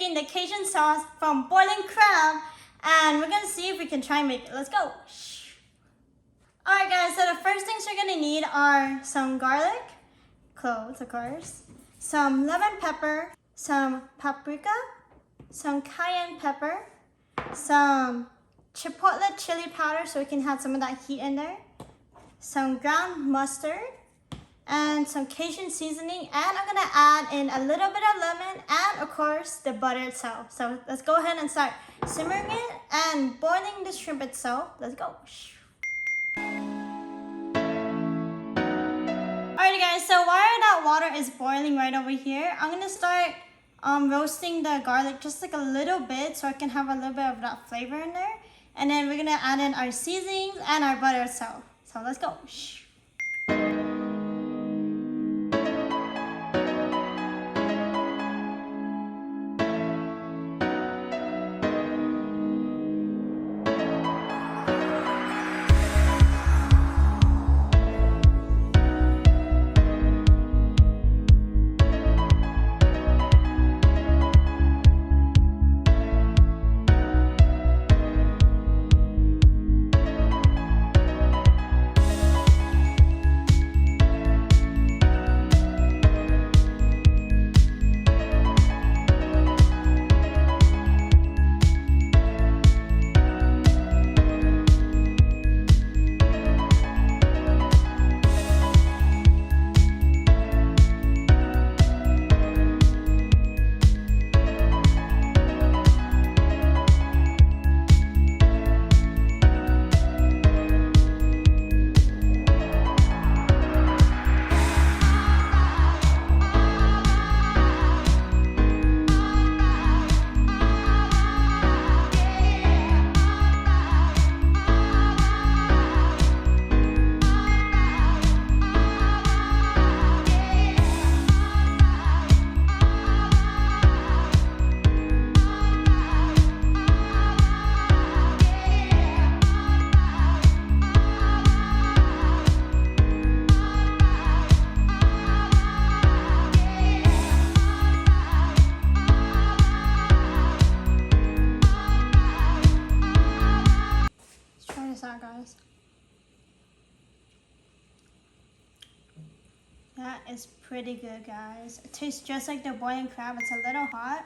making the Cajun sauce from boiling crab, and we're gonna see if we can try and make it. Let's go. Alright guys, so the first things you're gonna need are some garlic, cloves of course, some lemon pepper, some paprika, some cayenne pepper, some chipotle chili powder so we can have some of that heat in there, some ground mustard, and some Cajun seasoning, and I'm gonna add in a little bit of lemon and of course the butter itself. So let's go ahead and start simmering it and boiling the shrimp itself. Let's go. Alrighty guys, so while that water is boiling right over here, I'm gonna start roasting the garlic just like a little bit so I can have a little bit of that flavor in there. And then we're gonna add in our seasonings and our butter itself. So let's go. Guys, that is pretty good guys. It tastes just like the boiling crab. It's a little hot,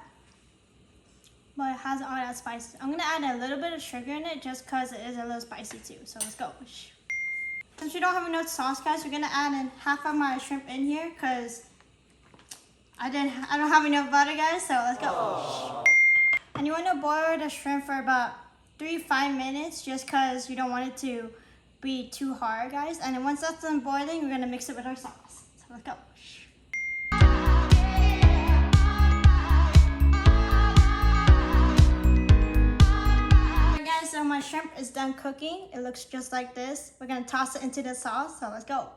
but it has all that spice. I'm gonna add a little bit of sugar in it just because it is a little spicy too. So let's go. Since we don't have enough sauce guys, we're gonna add in half of my shrimp in here because I don't have enough butter guys. So let's go. Aww. And you want to boil the shrimp for about 3-5 minutes just because you don't want it to be too hard guys. And then once that's done boiling, we're gonna mix it with our sauce. So let's go. Alright guys, so my shrimp is done cooking. It looks just like this. We're gonna toss it into the sauce. So let's go.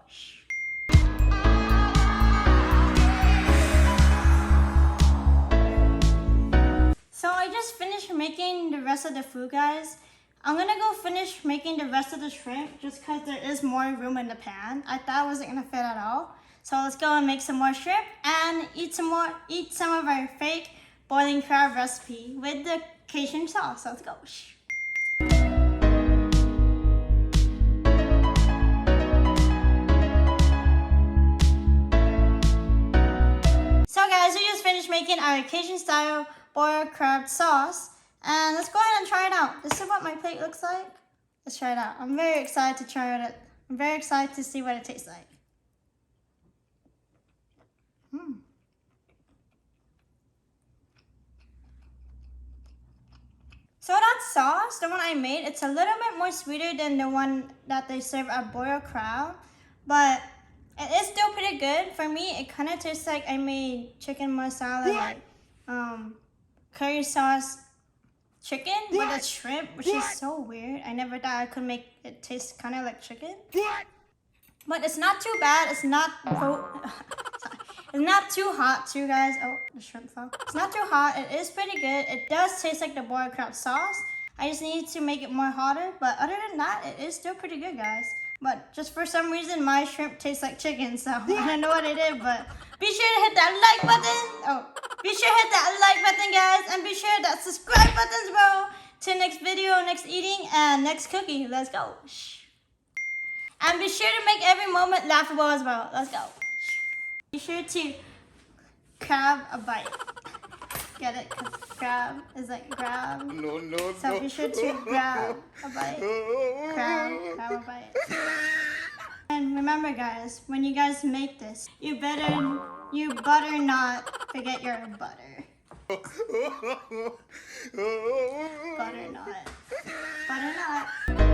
So I just finished making the rest of the food guys. I'm gonna go finish making the rest of the shrimp just because there is more room in the pan. I thought it wasn't gonna fit at all. So let's go and make some more shrimp and eat some of our fake boiling crab recipe with the Cajun sauce. So let's go. So guys, we just finished making our Cajun style boiled crab sauce, and let's go ahead and try it out. This is what my plate looks like. Let's try it out. I'm very excited to try it. I'm very excited to see what it tastes like. So that sauce, the one I made, it's a little bit more sweeter than the one that they serve at boiled crab, but it is still pretty good. For me, it kind of tastes like I made chicken masala, like curry sauce chicken with a shrimp, which is so weird. I never thought I could make it taste kind of like chicken. But it's not too bad. It's not it's not too hot too guys. Oh, the shrimp fell. It's not too hot. It is pretty good. It does taste like the boiled crab sauce. I just need to make it more hotter. But other than that, it is still pretty good guys. But just for some reason, my shrimp tastes like chicken. So I don't know what it is, but be sure to hit that like button. Oh, be sure sure hit that like button, guys, and be sure that subscribe buttons, bro. To next video, next eating, and next cookie. Let's go. And be sure to make every moment laughable as well. Let's go. Be sure to grab a bite. Get it? 'Cause grab is like grab. No. So be sure to grab a bite. Grab a bite. And remember, guys, when you guys make this, you butter not forget your butter. Butter not. Butter not.